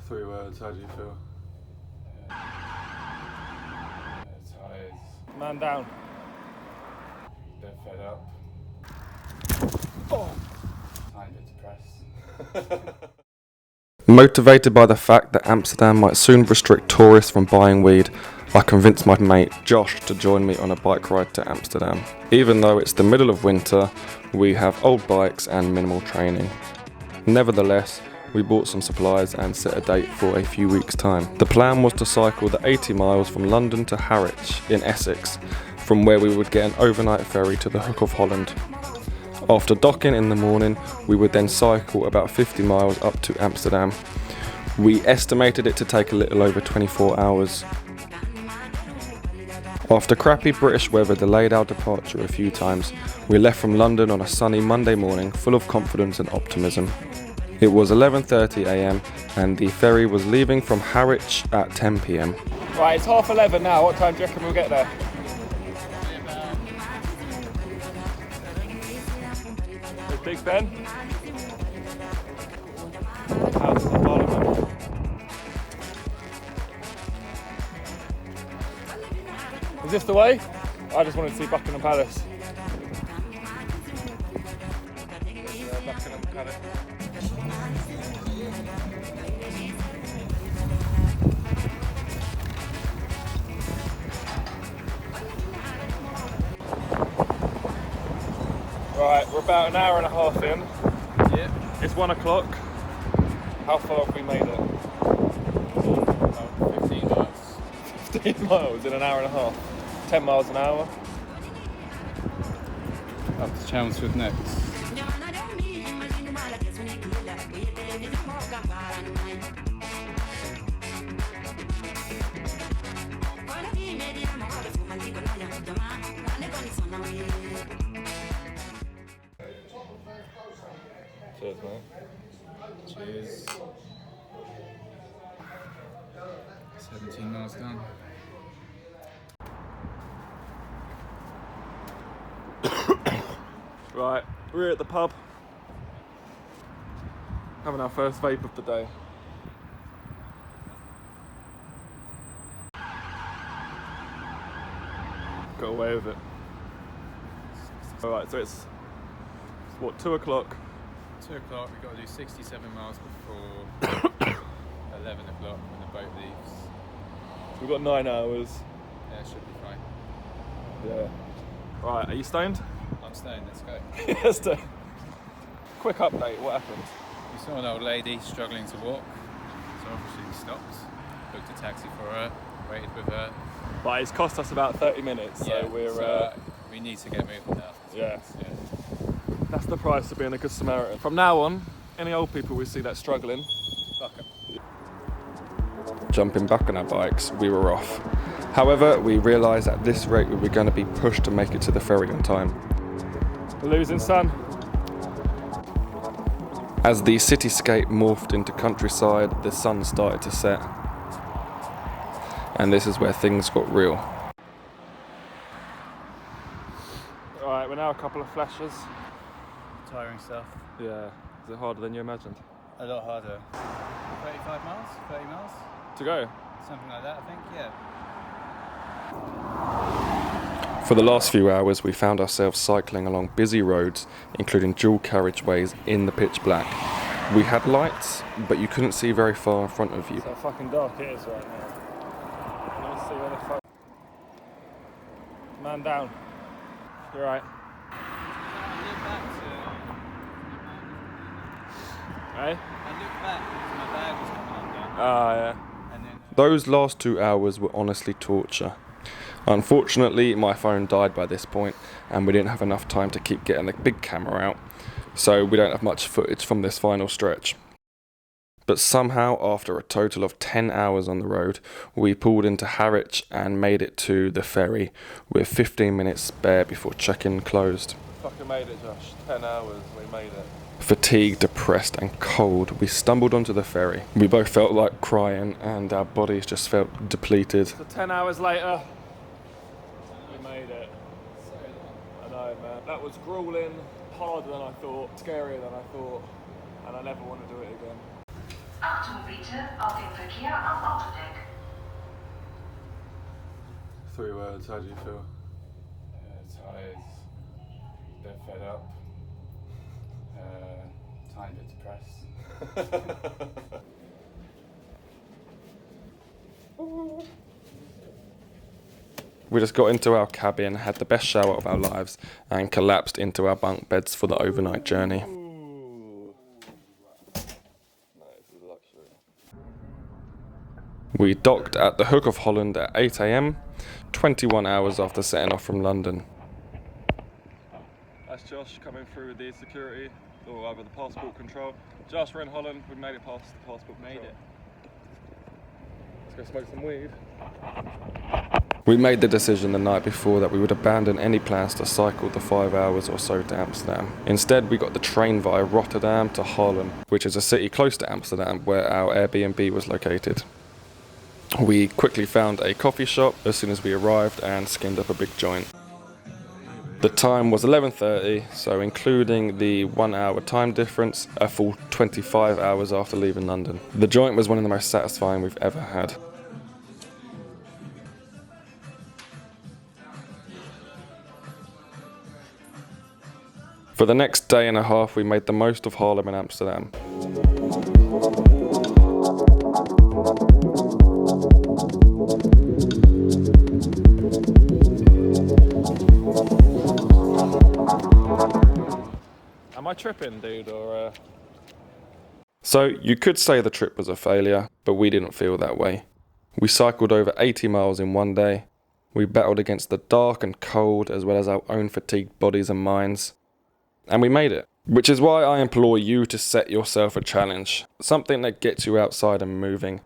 3 words, how do you feel? Tired. Man down. Bit fed up. Oh. Kind of depressed. Motivated by the fact that Amsterdam might soon restrict tourists from buying weed, I convinced my mate Josh to join me on a bike ride to Amsterdam. Even though it's the middle of winter, we have old bikes and minimal training. Nevertheless, we bought some supplies and set a date for a few weeks' time. The plan was to cycle the 80 miles from London to Harwich in Essex, from where we would get an overnight ferry to the Hook of Holland. After docking in the morning, we would then cycle about 50 miles up to Amsterdam. We estimated it to take a little over 24 hours. After crappy British weather delayed our departure a few times, we left from London on a sunny Monday morning full of confidence and optimism. It was 11:30 AM and the ferry was leaving from Harwich at 10 PM. Right, it's 11:30 now. What time do you reckon we'll get there? There's Big Ben. House of Parliament. Is this the way? I just wanted to see Buckingham Palace. Buckingham Palace. Right, we're about an hour and a half in. Yep. It's 1 o'clock. How far have we made it? About 15 miles. 15 miles in an hour and a half. 10 miles an hour. Up to Chelmsford next. Cheers, mate. Cheers. 17 miles down. Right, we're at the pub. Having our first vape of the day. Got away with it. Alright, so it's what, 2 o'clock? 2 o'clock, we've got to do 67 miles before 11 o'clock when the boat leaves. We've got 9 hours. Yeah, it should be fine. Yeah. Right, are you stoned? I'm staying, let's go. Yes, sir. Quick update, what happened? We saw an old lady struggling to walk, so obviously we stopped, booked a taxi for her, waited with her. But it's cost us about 30 minutes, so we need to get moving now. Yeah. That's the price of being a good Samaritan. From now on, any old people we see that struggling, Fuck 'em. Jumping back on our bikes, we were off. However, we realised at this rate we were going to be pushed to make it to the ferry on time. we're losing sun. As the cityscape morphed into countryside, the sun started to set. And this is where things got real. Right, we're now a couple of flashes. Tiring stuff. Yeah, is it harder than you imagined? A lot harder. 35 miles? 30 miles? To go? Something like that, I think, yeah. For the last few hours, we found ourselves cycling along busy roads, including dual carriageways in the pitch black. We had lights, but you couldn't see very far in front of you. So fucking dark it is right now. Let me see where the fuck. Man down. You're right. Hey? I looked back because my bag was coming undone. Ah, yeah. And then Those last 2 hours were honestly torture. Unfortunately, my phone died by this point, and we didn't have enough time to keep getting the big camera out, so we don't have much footage from this final stretch. But somehow, after a total of 10 hours on the road, we pulled into Harwich and made it to the ferry, with 15 minutes spare before check-in closed. Fucking made it, Josh. 10 hours, we made it. Fatigued, depressed and cold, we stumbled onto the ferry. We both felt like crying and our bodies just felt depleted. So 10 hours later, we made it. I know, man. That was grueling, harder than I thought, scarier than I thought, and I never want to do it again. Achtung bitte auf den Verkehr am Autodeck. 3 words, how do you feel? Tired, a bit fed up, tiny bit depressed. We just got into our cabin, had the best shower of our lives, and collapsed into our bunk beds for the overnight journey. We docked at the Hook of Holland at 8 AM, 21 hours after setting off from London. That's Josh coming through with the security, or either the passport control. Josh, we're in Holland, we made it past the passport control. Let's go smoke some weed. We made the decision the night before that we would abandon any plans to cycle the 5 hours or so to Amsterdam. Instead, we got the train via Rotterdam to Haarlem, which is a city close to Amsterdam where our Airbnb was located. We quickly found a coffee shop as soon as we arrived and skinned up a big joint. The time was 11:30, so including the 1 hour time difference, a full 25 hours after leaving London. The joint was one of the most satisfying we've ever had. For the next day and a half, we made the most of Haarlem and Amsterdam. Am I tripping, dude, or So you could say the trip was a failure, but we didn't feel that way. We cycled over 80 miles in one day. We battled against the dark and cold as well as our own fatigued bodies and minds. And we made it. Which is why I implore you to set yourself a challenge. Something that gets you outside and moving.